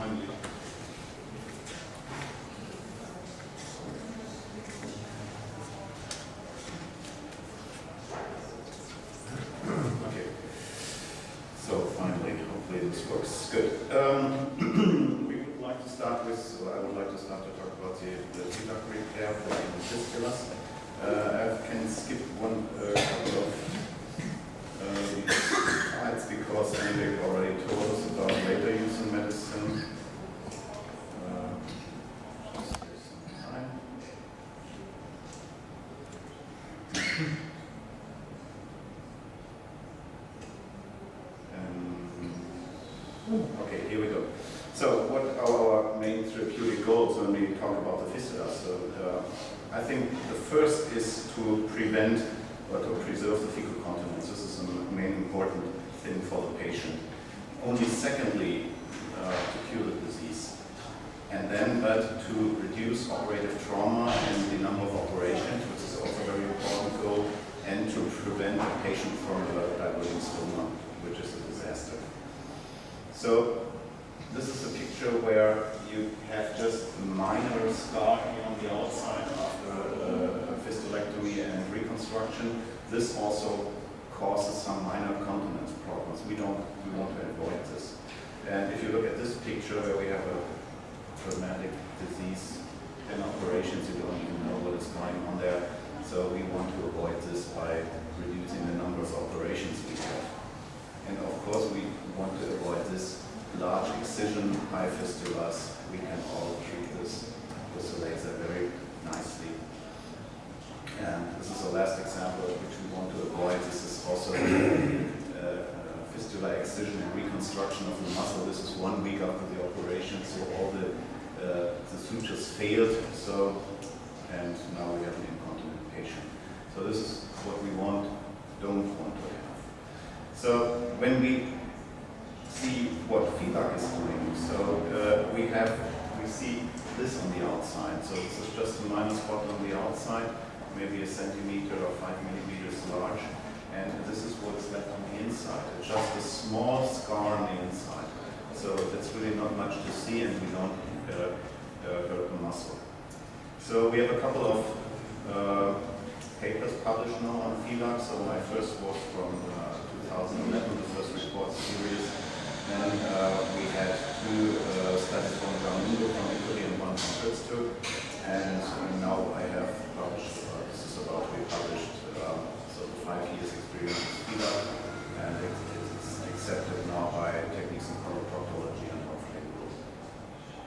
finally. Okay. So finally, hopefully this works. Good. We would like to start with, or I would like to start to talk about the FILAC repair for the fistulas. I can skip one couple of slides because Henrik already told us about later use in medicine. Just take some time. Okay, here we go. So what are our main therapeutic goals when we talk about the fistula? So I think the first is to prevent or to preserve the fecal continence. This is the main important thing for the patient. Only secondly, to cure the disease. And then, but to reduce operative trauma and the number of operations, which is also a very important goal, and to prevent the patient from diverting stoma, which is a disaster. So this is a picture where you have just a minor scar here on the outside after a fistulectomy and reconstruction. This also causes some minor continence problems. We want to avoid this. And if you look at this picture where we have a traumatic disease and operations, you don't even know what is going on there. So we want to avoid this by reducing the number of operations we have. And of course, we want to avoid this large excision, high fistulas. We can all treat this with the laser very nicely. And this is the last example which we want to avoid. This is also fistula excision and reconstruction of the muscle. This is 1 week after the operation, so all the sutures failed. So, and now we have an incontinent patient. So this is what we don't want to have. So when we see what FILAC is doing, so we see this on the outside. So this is just a minor spot on the outside, maybe a centimeter or 5 millimeters large, and this is what is left on the inside. It's just a small scar on the inside. So that's really not much to see, and we don't hurt the muscle. So we have a couple of papers published now on FILAC. So my first was from 2011, the first report series. Then we had 2 studies from Italy and 1 from Pittsburgh. And now I have published, this is about to be published, so the 5 years experience with FILAC, and it's accepted now by techniques in proctology, and hopefully we'll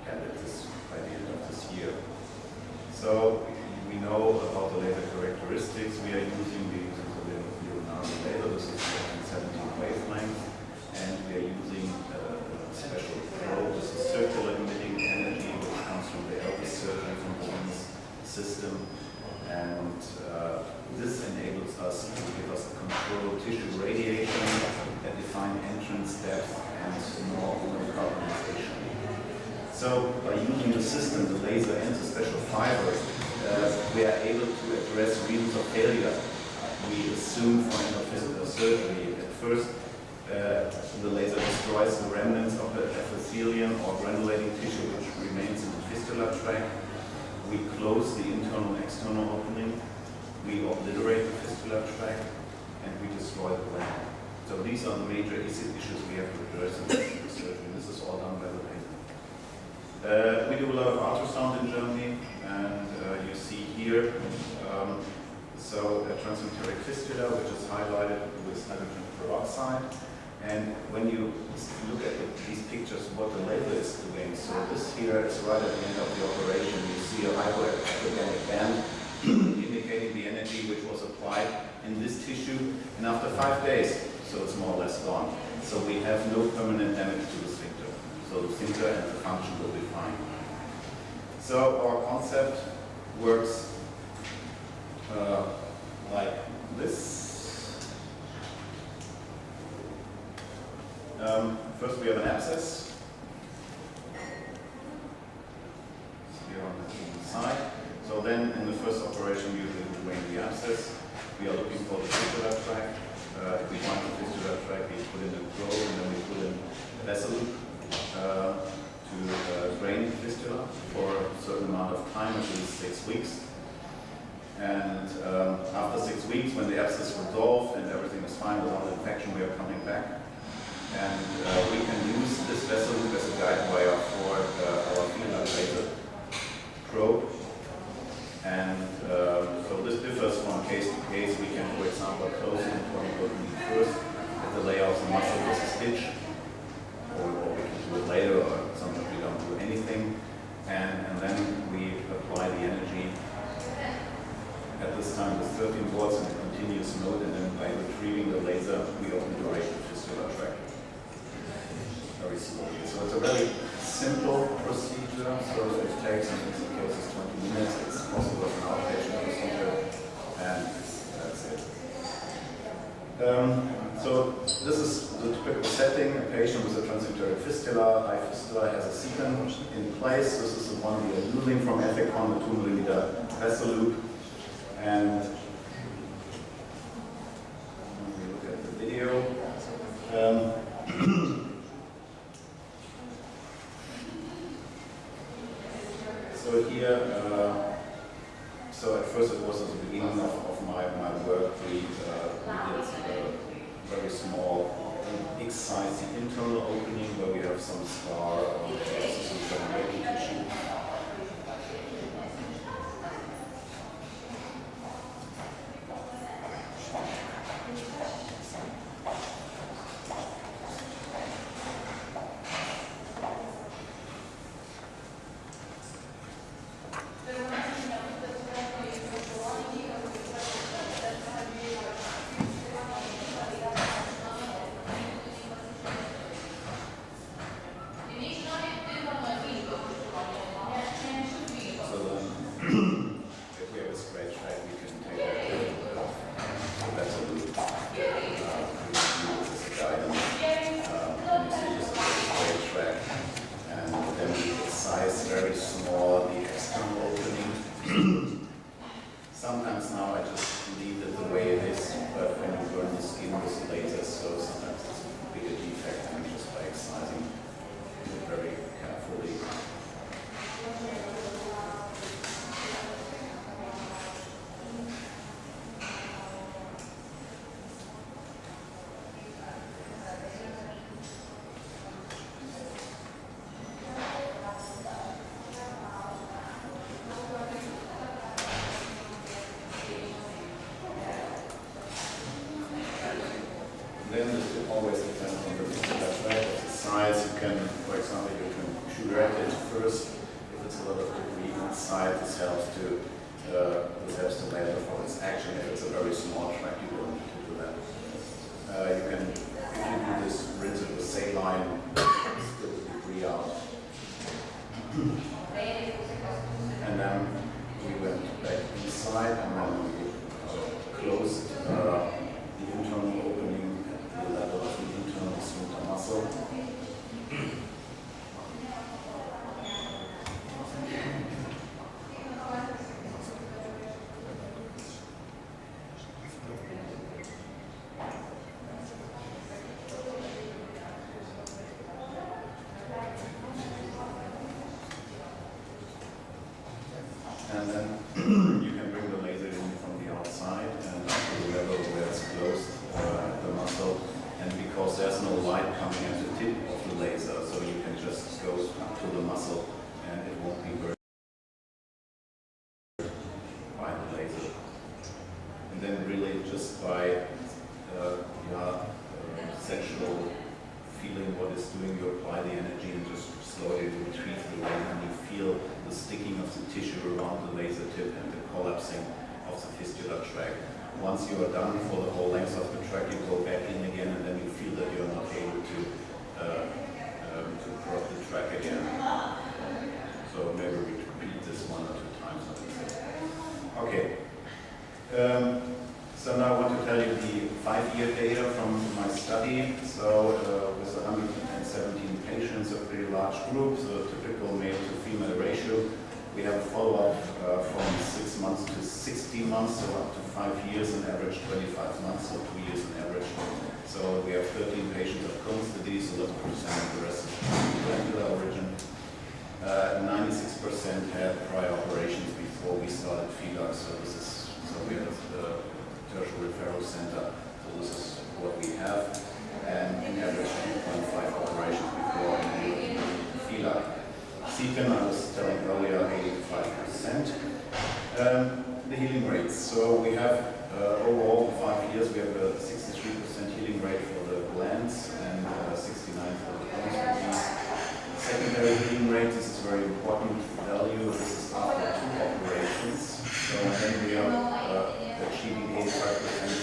get it by the end of this year. So we know about the laser characteristics. We are using the Lithuania laser. This is 17 wavelengths. And we are using a special probe. This is circular emitting energy, which comes from the Elvis surgery from Wilhelm's system. And this enables us to give us a controlled tissue radiation, a defined entrance depth, and more carbonization. So by using the system, the laser and the special fiber, we are able to address reasons of failure. We assume for endovascular surgery at first, the laser destroys the remnants of the epithelium or granulating tissue which remains in the fistula tract. We close the internal and external opening. We obliterate the fistula tract, and we destroy the gland. So these are the major issues we have to address in the surgery. And this is all done by the laser. We do a lot of ultrasound in Germany, and you see here so a transenteric fistula, which is highlighted with hydrogen peroxide. And when you look at these pictures, what the laser is doing, so this here is right at the end of the operation. You see a hypoallergenic band indicating the energy which was applied in this tissue, and after 5 days, so it's more or less gone. So we have no permanent damage to the sphincter. So the sphincter and the function will be fine. So our concept works like this. First we have an abscess here on the side. So then in the first operation usually we drain the abscess. We are looking for the fistula tract. If we find the fistula tract, we put in a probe, and then we put in a vessel to drain the fistula for a certain amount of time, at least 6 weeks. And after 6 weeks, when the abscess resolved and everything is fine without infection, we are coming back. And we can use this vessel as a guide wire for our FILAC laser probe. And so this differs from case to case. We can, for example, close the internal opening first at the layer of the muscle with a stitch, or we can do it later, or sometimes we don't do anything. And then we apply the energy at this time with 13 volts in a continuous mode, and then by retrieving the laser, we open the right fistula tract very slowly. So it's a very simple procedure. So it takes, in some cases, 20 minutes. It's possible as an outpatient procedure, and that's it. So this is the typical setting. A patient with a transitory fistula, high fistula, has a secant in place. This is the one we are using from Ethicon, the 2mm vessel loop. And when we look at the video, so here, so at first it was at the beginning of my work. We did a very small, big-sized internal opening where we have some scar on the tissue. Sometimes now I just leave it the way it is, but when you burn the skin with lasers, so sometimes it's a bigger defect, and just by excising it very carefully. Then it always depends on the fistula tract, of the size. You can, for example, you can curette it first. If it's a lot of debris inside, this helps to measure for its action. If it's a very small tract, you don't need to do that. You can, if you do this, rinse it with saline, spit the debris out. And then we went back inside, and then we closed the internal opening at the level of the internal sphincter muscle. And then you can bring the laser in from the outside and up to the level where it's closed at the muscle. And because there's no light coming at the tip of the laser, so you can just go up to the muscle and it won't be burned by the laser. And then really just by sensual feeling what it's doing, you apply the energy and just slowly retrieve the laser, and you feel the sticking of the tissue around the laser tip and the collapsing of the fistula tract. Once you are done for the whole length of the tract, you go back in again, and then you feel that you're not able to prop the tract again. So maybe we repeat this 1 or 2 times. Okay. So now I want to tell you the 5-year data from my study. So with 117 patients, a pretty large group, so typical male to female ratio. We have a follow-up from 6 months to 16 months, so up to 5 years on average, 25 months, so 2 years on average. So we have 13 patients of Crohn's disease, 11%, the rest is glandular origin. referral center. So this is what we have, and in average 2.5 operations before in FILAC. Secant, I was telling earlier, 85%. The healing rates. So we have overall 5 years, we have a 63% healing rate for the glands and 69% for the Crohn's disease. Secondary healing rate, this is a very important value. This is after 2 operations. So then we are achieving 85%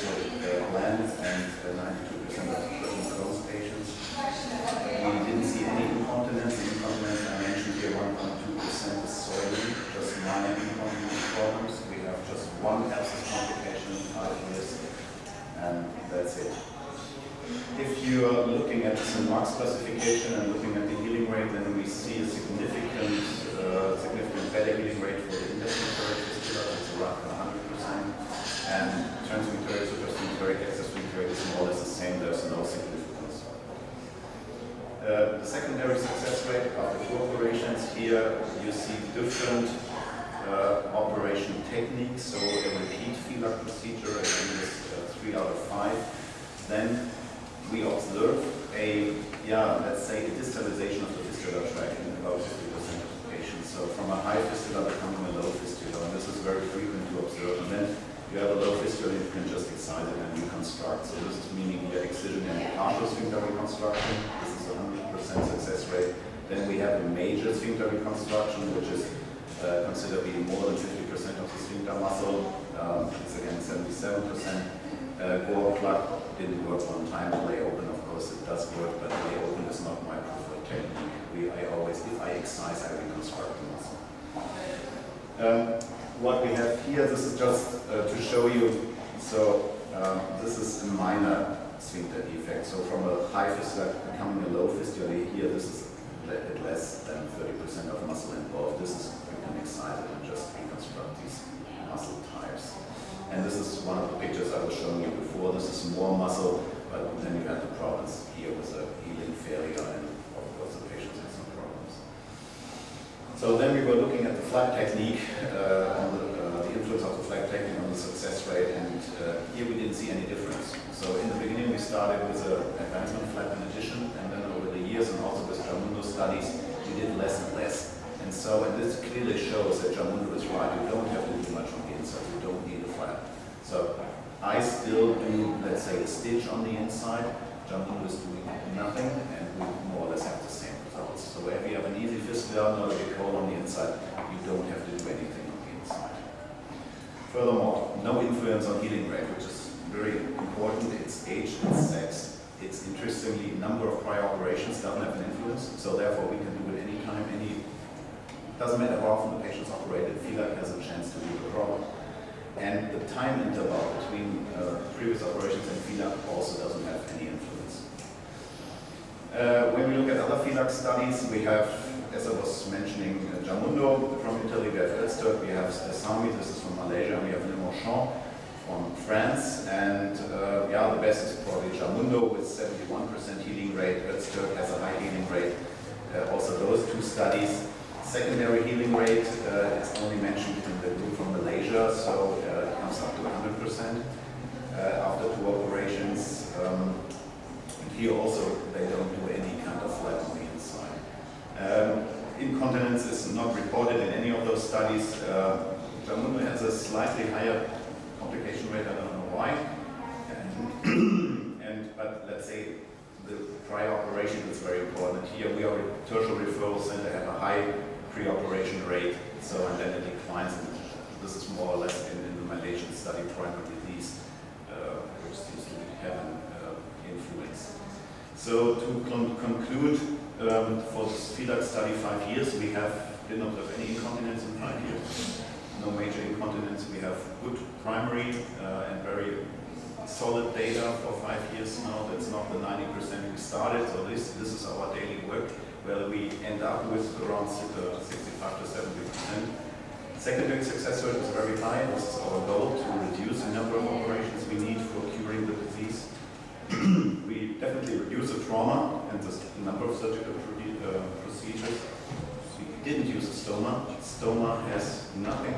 for the glands and 92% of the Crohn's patients. We didn't see any incontinence. The incontinence I mentioned here, 1.2% is soiling, just minor incontinence problems. We have just 1 abscess complication in 5 years, and that's it. If you are looking at the Marks classification and looking at the healing rate, then we see a significant better healing rate for the intersphincteric fistula. It's around 100%, and transsphincteric, suprasphincteric, extrasphincteric is more or less the same. There's no significance. The secondary success rate after 2 operations, here you see different operation techniques. So a repeat FILAC procedure, again, is 3 out of 5. Then we observe let's say a distalization of the fistular tract in about 50% of the patients. So from a high fistula becoming a low fistula, and this is very frequent to observe. And then you have a low fistula, you can just excise it and reconstruct. So this is meaning you have excision and partial sphincter reconstruction. This is a 100% success rate. Then we have a major sphincter reconstruction, which is considered being more than 50% of the sphincter muscle. It's again 77%. Gore plug didn't work one time. Lay open, of course, it does work, but lay open is not my preferred technique. I always, if I excise, I reconstruct the muscle. What we have here, this is just to show you. So this is a minor sphincter defect. So from a high fistula becoming a low fistula, here this is at less than 30% of muscle involved. This is, you can excise it and just reconstruct these muscle types. And this is one of the pictures I was showing you before. This is more muscle, but then you have the problems here with the healing failure, and of course the patients have some problems. So then we were looking at the flap technique, on the influence of the flap technique on the success rate, and here we didn't see any difference. So in the beginning we started with an advancement flap in addition, and then over the years and also with Jamundo studies, we did less and less. And this clearly shows that Jamundo is right. You don't have to do much on the inside. You don't need a flap. So I still do, let's say, a stitch on the inside. Jamundo is doing nothing, and we more or less have the same results. So if you have an easy fistula, not a big hole on the inside, you don't have to do anything on the inside. Furthermore, no influence on healing rate, which is very important. It's age, it's sex. It's interestingly, number of prior operations doesn't have an influence. So therefore, we can do it anytime, doesn't matter how often the patient's operated, FILAC has a chance to do the problem. And the time interval between previous operations and FILAC also doesn't have any influence. When we look at other FILAC studies, we have, as I was mentioning, Jamundo from Italy, we have Elster, we have Sami, this is from Malaysia, and we have Limouchon from France. And the best is probably Jamundo with 71% healing rate. Elster has a high healing rate. Also those 2 studies. Secondary healing rate is only mentioned in the group from Malaysia, so it comes up to 100% after 2 operations. And here also they don't do any kind of flap on the inside. Incontinence is not reported in any of those studies. Jamundo has a slightly higher complication rate, I don't know why. But let's say the prior operation is very important. Here we are a tertiary referral center, have a high pre-operation rate, so and then it declines, and this is more or less in the Malaysian study primary disease, which seems to have an influence. So to conclude, for this FILAC study 5 years, we did not have any incontinence in 5 years, no major incontinence. We have good primary and very solid data for 5 years now. That's not the 90% we started, so this is our daily work, where we end up with around 65 to 70%. Secondary success rate is very high. This is our goal, to reduce the number of operations we need for curing the disease. We definitely reduce the trauma and the number of surgical procedures. We didn't use a stoma. Stoma has nothing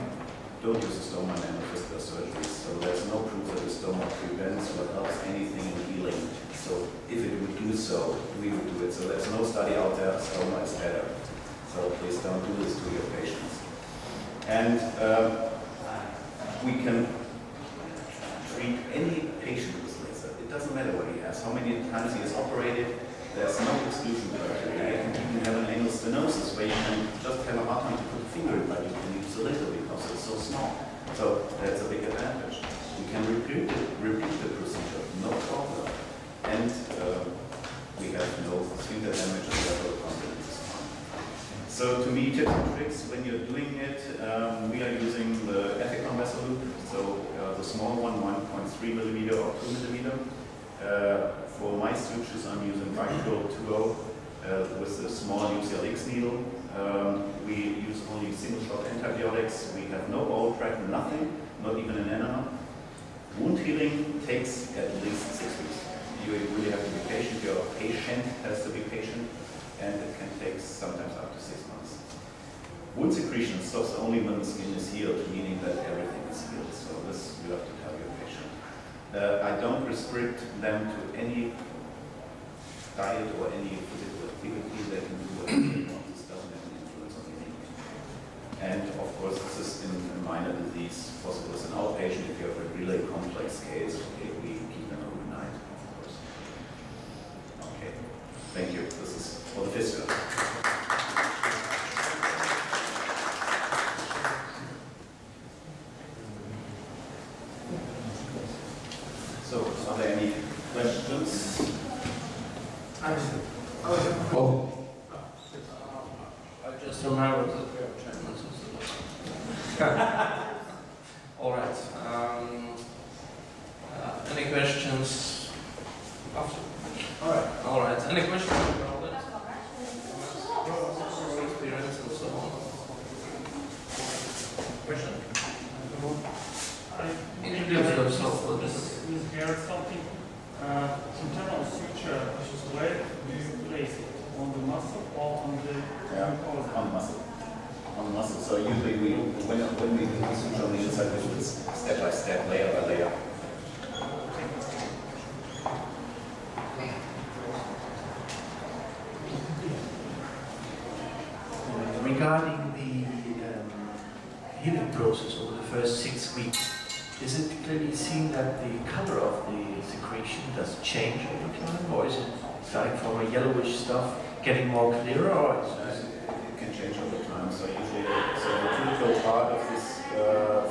don't use a stoma in fistula surgeries. So there's no proof that the stoma prevents or helps anything in healing. So if it would do so, we would do it. So there's no study out there, stoma is better. So please don't do this to your patients. And we can treat any patient with laser. It doesn't matter what he has, how many times he is operated. There's no exclusion criteria. You can even have an anal stenosis where you can just have a hard time to put a finger in, but you can use a laser because it's so small. So that's a big advantage. We can repeat the procedure, no problem. And we have no sphincter damage and level of confidence is fine. So to me, tips and tricks when you're doing it, we are using the Ethicon vessel loop, so the small one, 1.3 millimeter or 2 millimeter. For my sutures, I'm using Vicryl 2.0 with the small UCLX needle. We use only single-shot antibiotics. We have no oil track, nothing, not even an enema. Wound healing takes at least 6 weeks. You really have to be patient. Your patient has to be patient, and it can take sometimes up to 6 months. Wound secretion stops only when the skin is healed, meaning that everything is healed. So this you have to tell your patient. I don't restrict them to any diet or any physical activity. They can do whatever they want. This doesn't have an influence on anything. And of course, this is in a minor disease, possible as an outpatient. If you have a really complex case, okay, we keep them overnight, of course. Okay, thank you. This is for the fistula. So, are there any questions? I just remembered that we have 10 minutes. All right. Any questions? After. All right. Any questions about it? Experience and so on. Question? Introduce yourself for this. Heard something. Internal suture, which is where do you place it? On the muscle or on the mucosa? On the muscle. On the muscle. So usually when we do the suture on the inside, we do this step by step, layer by layer. Regarding the healing process over the first 6 weeks, is it clearly seen that the color of the secretion does change over time, or is it starting from a yellowish stuff getting more clearer, or is It can change over time. So usually, the critical part of this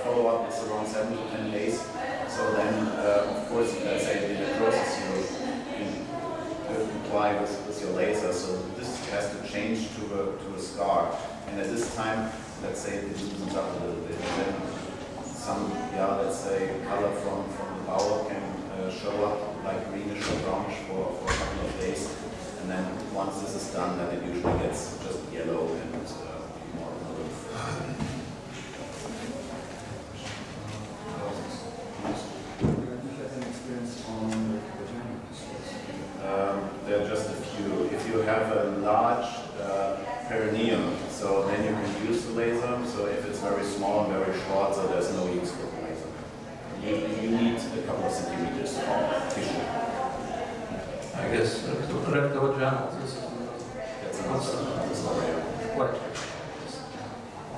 follow-up is around 7 to 10 days. So then, of course, let's say in the process you apply with your laser. So this has to change to a scar. And at this time, let's say it loosens up a little bit. And then some, let's say, color from the bowel can show up like greenish or brownish for a couple of days. And then once this is done, then it usually gets just yellow and more olive. There are just a few. If you have a large perineum, so then you can use the laser. So if it's very small and very short, so there's no use for the laser. You need a couple of centimeters of tissue. I guess rectovaginal. That's another story. Quite.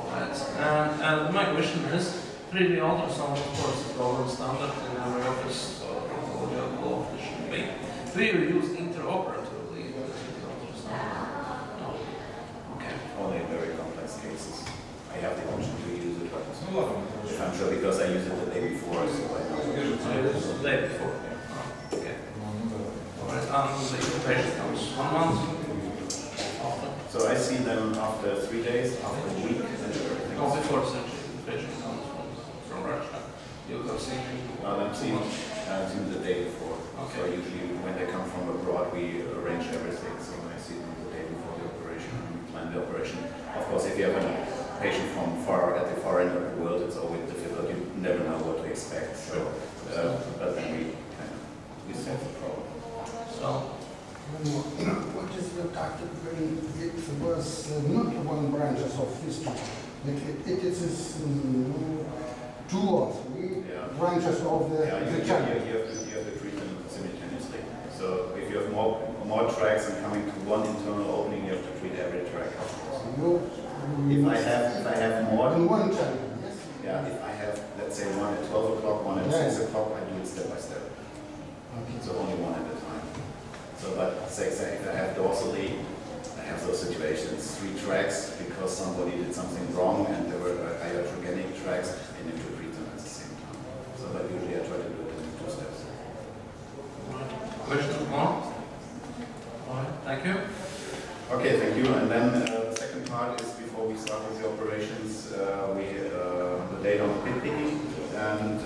Alright. And my question is, 3D ultrasound, of course, is gold standard in every office or audio office should be. Do you use interoperatively the 3D ultrasound? No. Okay. Only in very complex cases. I have the option to use it, but if I'm sure because I use it the day before, so I know. So it is the day before. Oh, okay. Alright. The patient comes 1 month after. So I see them after 3 days, after a week, and everything. No, before surgery, the patient comes from Russia. You have seen him? I've seen the day before. Okay. So usually when they come from abroad, we arrange everything. So I see them the day before the operation, and we plan the operation. Of course, if you have a patient from at the far end of the world, it's always difficult. You never know what to expect. So, but then we solve the problem. So. What is the tactic when it was not one branch of history? Like it is 2 or 3 branches of the channel. You have to treat them simultaneously. So if you have more tracks and coming to one internal opening, you have to treat every track. If I have more in one channel, yes? Yeah, if I have, let's say, one at 12 o'clock, one at 6 o'clock, I do it step by step. So only one at a time. So, but say if I have dorsally, I have those situations, 3 tracks because somebody did something wrong and there were iatrogenic tracks, and you have to treat them at the same time. So, but usually I try to do it in 2 steps. Questions more? All right, thank you. Okay, thank you. And then the second part is before we start with the operations, the data on pit picking. And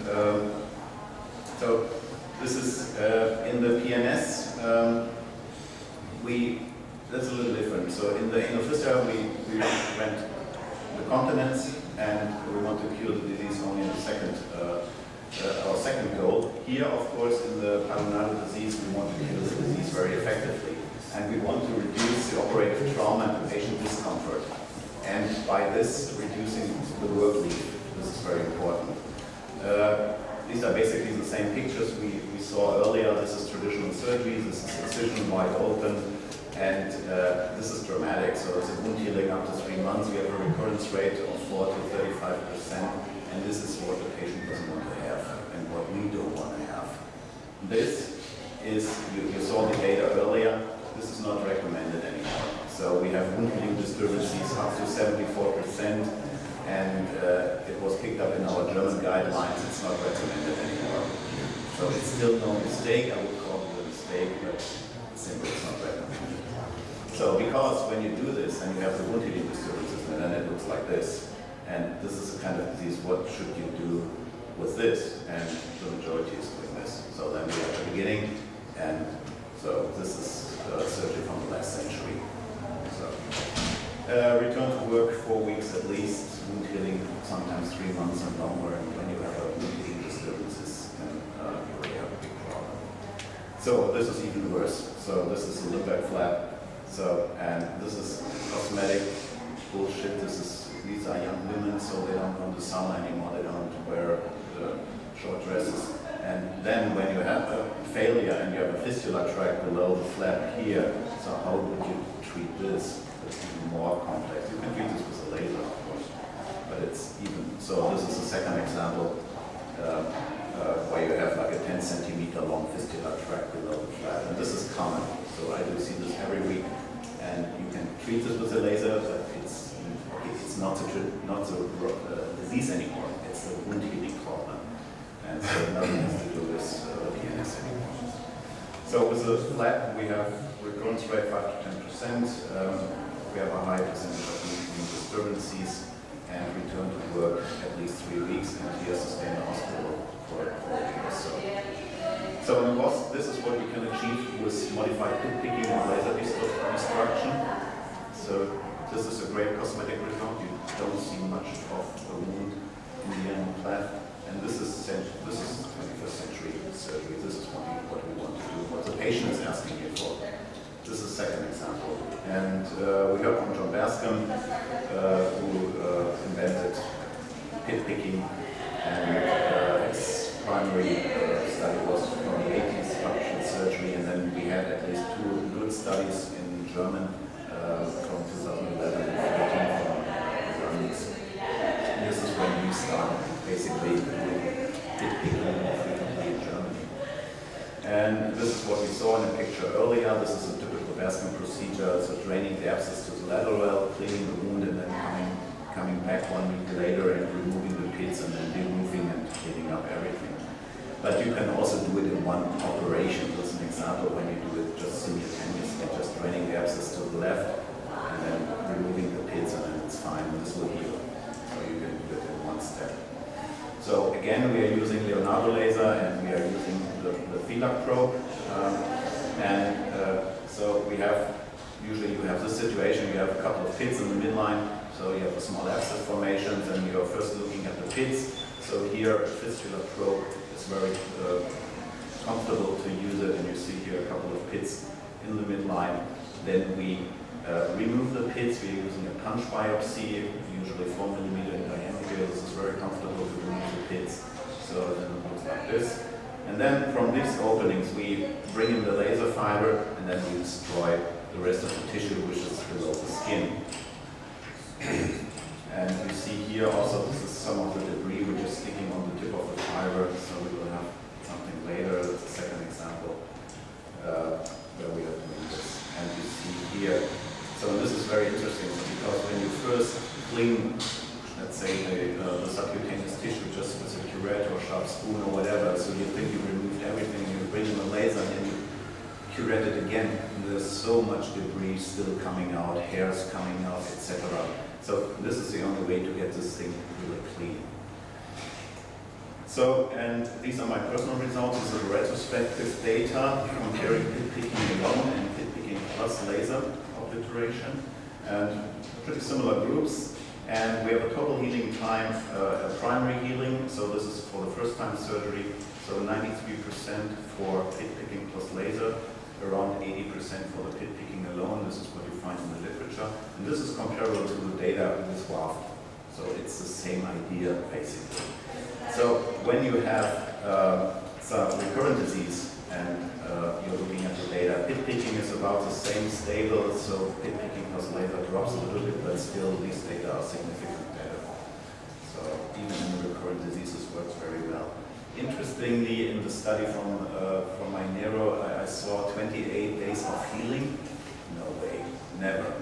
so this is in the PNS. That's a little different. So in the fistula, we went the continence, and we want to cure the disease only in the second. Our second goal here, of course, in the pilonidal disease, we want to cure the disease very effectively. And we want to reduce the operative trauma and the patient discomfort. And by this, reducing the work leave. This is very important. These are basically the same pictures we saw earlier. This is traditional surgery. This is incision wide open. And this is dramatic. So it's a wound healing up to 3 months. We have a recurrence rate of 4 to 35%. And this is what the patient doesn't want to have and what we don't want to have. This is, you saw the data earlier. This is not recommended anymore. So we have wound healing disturbances up to 74%, and it was picked up in our German guidelines. It's not recommended anymore. So it's still no mistake. I would call it a mistake, but simply it's not recommended. So because when you do this and you have the wound healing disturbances, and then it looks like this, and this is a kind of disease, what should you do with this? And the majority is doing this. So then we have the beginning, and so this is surgery from the last century. So, return to work 4 weeks at least, wound healing sometimes 3 months and longer, and when you have a wound healing disturbances, then you really have a big problem. So this is even worse. So this is a Lindbergh flap. So, and this is cosmetic bullshit. These are young women, so they don't go to summer anymore. They don't wear short dresses. And then when you have a failure and you have a fistula tract below the flap here, so how would you treat this? It's even more complex. You can treat this with a laser, of course, but it's even. So this is the second example where you have like a 10 centimeter long fistula tract below the flap, and this is common. So I do see this every week, and you can treat this with a laser, but it's not the disease anymore. It's a wound healing problem. And so nothing has to do with the PNS anymore. So with the flap, we have recurrence rate 5 to 10%. We have a high percentage of wound disturbances, and return to work at least 3 weeks, and here stay in the hospital for 4 years. So this is what we can achieve with modified pit picking and laser destruction. So this is a great cosmetic result. You don't see much of a wound in the end flap. And this is 21st century surgery. This is what we want to do, what the patient is asking you for. This is the second example. And we heard from John Bascom, who invented pit picking, and his primary study was from the 80s, structural surgery, and then we had at least 2 good studies in German from 2011 and 2014 from Vilnius. And this is when we started basically doing pit picking frequently in Germany. And this is what we saw in the picture earlier. This is a typical Bascom procedure, so draining the abscess to the lateral, cleaning the wound, and then coming back 1 week later and removing the pits and then removing and cleaning up everything. But you can also do it in one operation. This is an example when you do it just simultaneously, just draining the abscess to the left and then removing the pits, and then it's fine, and this will heal. So you can do it in one step. So again, we are using Leonardo laser, and we are using the FILAC probe. So we have, usually you have this situation, you have a couple of pits in the midline, so you have a small abscess formations, and you're first looking at the pits. So here, a fistula probe is very comfortable to use it, and you see here a couple of pits in the midline. Then we remove the pits. We're using a punch biopsy, usually 4 millimeter in diameter. This is very comfortable to remove the pits. So then it looks like this. And then from these openings, we bring in the laser fiber, and then we destroy the rest of the tissue, which is below the skin. And you see here also, this is some of the debris which is sticking on the tip of the fiber. So we will have something later. That's a second example where we are doing this. And you see here, so this is very interesting because when you first clean, let's say the subcutaneous tissue just with a curette or sharp spoon or whatever, so you think you removed everything, you bring in a laser and then you curette it again. And there's so much debris still coming out, hairs coming out, etc. So this is the only way to get this thing really clean. So, and these are my personal results. This is retrospective data comparing pit picking alone and pit picking plus laser obliteration, and pretty similar groups. And we have a total healing time, a primary healing, so this is for the first time surgery, so 93% for pit picking plus laser, around 80% for the pit picking alone. This is what you find in the literature. And this is comparable to the data with WAF. So it's the same idea, basically. So when you have some recurrent disease and you're looking at the data, pit picking is about the same stable, so pit picking plus laser drops a little bit, but still these data are significantly better. So even in the recurrent diseases works very well. Interestingly, in the study from my neuro, I saw 28 days of healing. No way, never.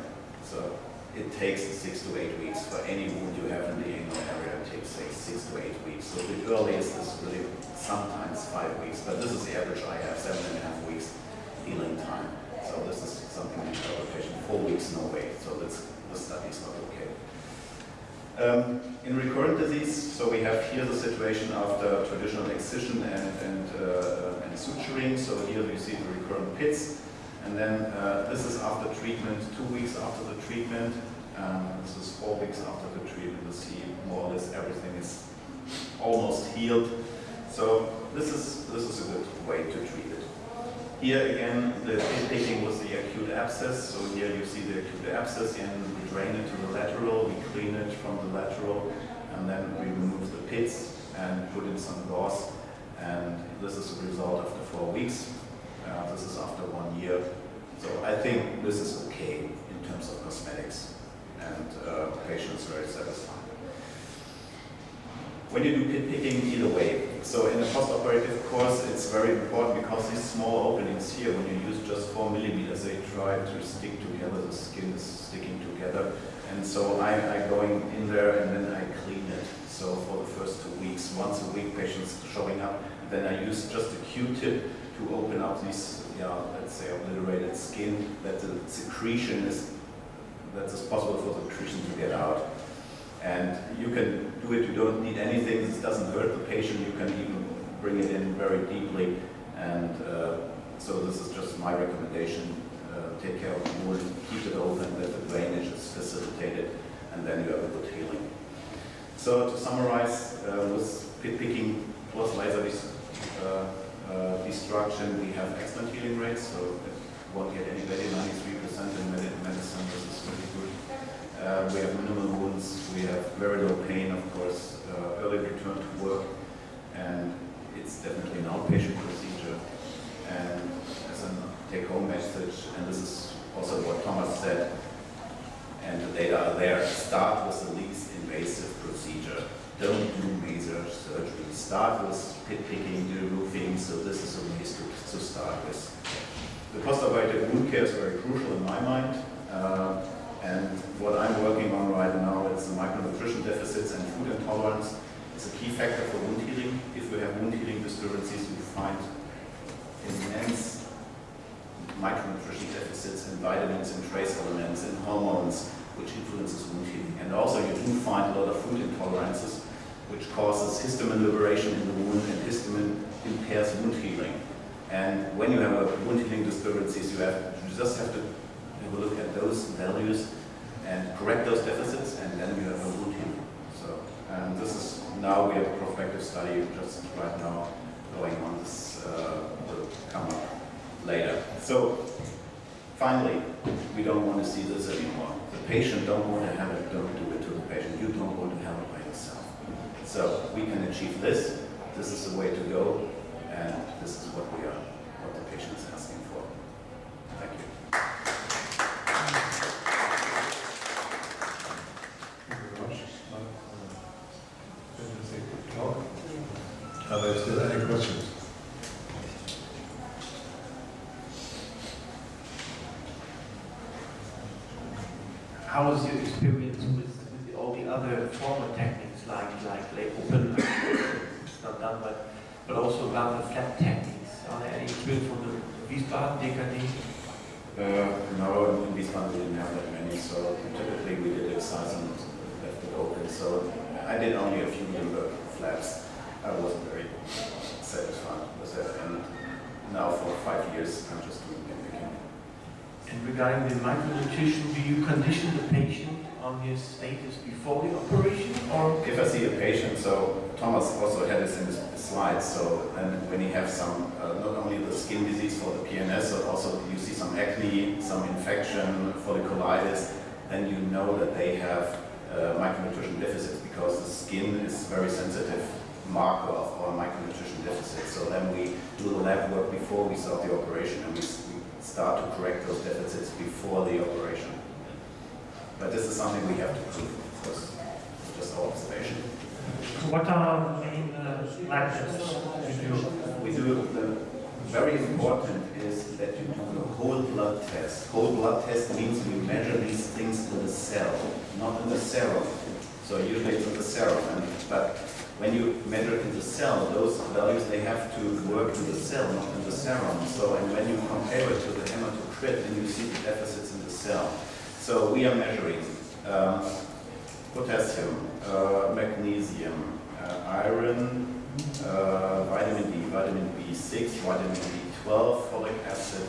So it takes 6 to 8 weeks for any wound you have in the anal area. It takes 6 to 8 weeks. So the earliest is really sometimes 5 weeks, but this is the average I have, 7.5 weeks healing time. So this is something in interpretation. 4 weeks, no way. So that's, the study is not okay. In recurrent disease, so we have here the situation after traditional excision and suturing. So here you see the recurrent pits. And then this is after treatment, 2 weeks after the treatment. This is 4 weeks after the treatment. You see more or less everything is almost healed. So this is a good way to treat it. Here again, the pit picking was the acute abscess. So here you see the acute abscess, and we drain it to the lateral, we clean it from the lateral, and then we remove the pits and put in some gauze. And this is the result after 4 weeks. This is after 1 year. So I think this is okay in terms of cosmetics, and the patient is very satisfied. When you do pit picking, either way. So in the post-operative course, it's very important because these small openings here, when you use just 4 millimeters, they try to stick together, the skin is sticking together. And so I'm going in there and then I clean it. So for the first 2 weeks, once a week, patients showing up, then I use just a Q-tip to open up these, let's say, obliterated skin, that the secretion is, that it's possible for the secretion to get out. And you can do it, you don't need anything, this doesn't hurt the patient, you can even bring it in very deeply. And so this is just my recommendation. Take care of the wound, keep it open, that the drainage is facilitated, and then you have a good healing. So to summarize, with pit picking plus laser destruction, we have excellent healing rates, so it won't get any better, 93% in medicine, this is really good. We have minimal wounds, we have very low pain, of course, early return to work, and it's definitely an outpatient procedure. And as a take-home message, and this is also what Thomas said, and the data are there, start with the least invasive procedure. Don't do major surgery. Start with pit picking, do roofing, so this is a way to start with. The post-operative wound care is very crucial in my mind. And what I'm working on right now is the micronutrition deficits and food intolerance. It's a key factor for wound healing. If you have wound healing disturbances, you find immense micronutrition deficits in vitamins and trace elements and hormones, which influences wound healing. And also you do find a lot of food intolerances, which causes histamine liberation in the wound, and histamine impairs wound healing. And when you have a wound healing disturbances, you just have to have a look at those values and correct those deficits, and then you have a wound healing. So, and this is, now we have a prospective study just right now going on. This will come up later. So Finally, we don't want to see this anymore. The patient don't want to have it, don't do it to the patient. You don't want to have it by yourself. So we can achieve this. This is the way to go, and this is what the patient is asking for. Thank you. Thank you very much. Interesting talk. Are there still any questions? How was your experience with all the other former techniques like leg open? It's not done, but also around the flat techniques. Are there any experience from the Wiesbaden, DKD? No, in Wiesbaden we didn't have that many, so typically we did exercise and left it open. So I did only a few limber flaps. I wasn't very satisfied with that, and now for 5 years I'm just doing picking. And regarding the micronutrition, do you condition the patient on his status before the operation, or? If I see a patient, so Thomas also had this in his slides, so and when he has some, not only the skin disease for the PNS, but also you see some acne, some infection, folliculitis, then you know that they have micronutrition deficits because the skin is very sensitive marker of our micronutrition deficit. So then we do the lab work before we start the operation, and we start to correct those deficits before the operation. But this is something we have to prove, of course, it's just our observation. What are the main lab tests you do? We do, the very important is that you do the whole blood test. Whole blood test means we measure these things in the cell, not in the serum. So usually it's in the serum, but when you measure in the cell, those values, they have to work in the cell, not in the serum. So, and when you compare it to the hematocrit, then you see the deficits in the cell. So we are measuring potassium, magnesium, iron, vitamin D, vitamin B6, vitamin B12, folic acid,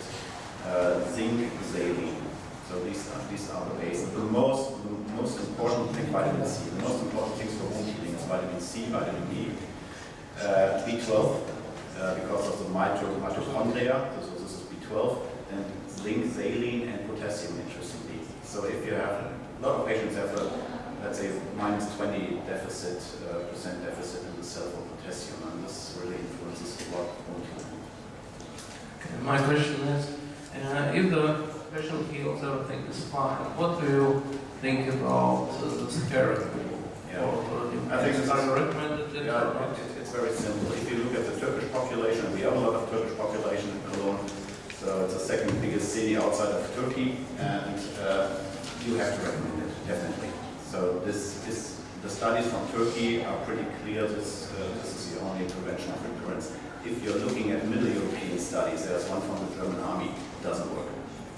zinc, saline. So these are the bases. The most important thing, vitamin C. The most important things for wound healing is vitamin C, vitamin D, B12 because of the mitochondria. So this is B12, and zinc, saline, and potassium. Interestingly, so if you have a lot of patients have a, let's say, -20% deficit in the cell for potassium, and this really influences a lot of wound healing. My question is, if the patient heals, everything is fine, what do you think about the therapy? Yeah. I think it's recommended. It's very simple. If you look at the Turkish population, we have a lot of Turkish population in Cologne, so it's the second biggest city outside of Turkey, and you have to recommend it, definitely. So the studies from Turkey are pretty clear. This is the only prevention of recurrence. If you're looking at Middle European studies, there's one from the German army, it doesn't work.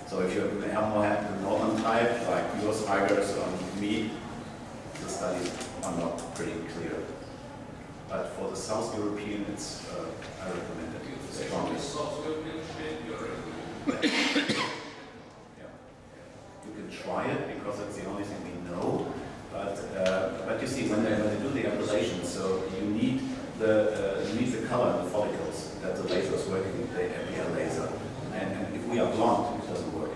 So if you have more the northern type, like yours, Tigers, or me, the studies are not pretty clear. But for the South European, it's I recommend it strongly. Yeah. You can try it because it's the only thing we know. But you see, when they do the ablation, so you need the color in the follicles that the laser is working with, the FILAC laser. And if we are blonde, it doesn't work.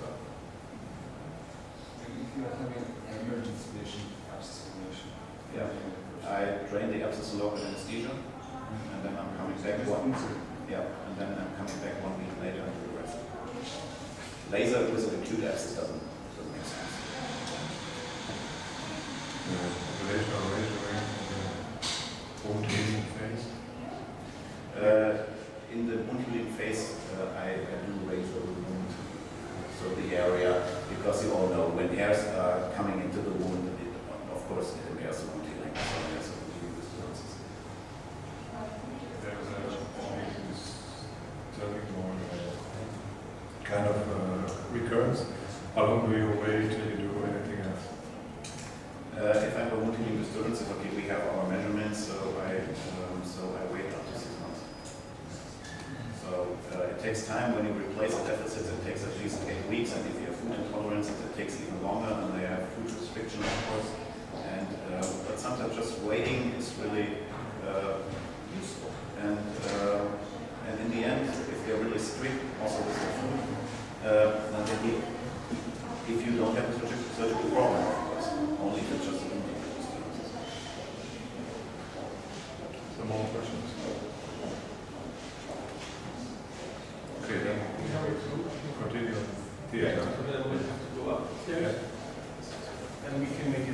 So. If you are having an emergency patient abscess formation, Yeah, I drain the abscess in local anesthesia, and then I'm coming back and then I'm coming back 1 week later and do the rest. Laser with an acute abscess doesn't make sense. Operation or measuring the wound healing phase? In the wound healing phase, I do razor the wound, so the area, because you all know when hairs are coming into the wound, of course it impairs the wound healing. So there's a wound healing disturbances. There was a disturbing more kind of recurrence. How long do you wait till you do anything else? If I have a wound healing disturbance, okay, we have our measurements, so I wait up to 6 months. So it takes time when you replace the deficits. It takes at least 8 weeks, and if you have food intolerances, it takes even longer, and they have food restriction, of course. And but sometimes just waiting is really useful. And in the end, if they're really strict, also with the food, surgical problem, of course, only if it's just a leak. Some more questions? Okay, then continue. Theater. Then we have to go upstairs. Yeah. And we can make it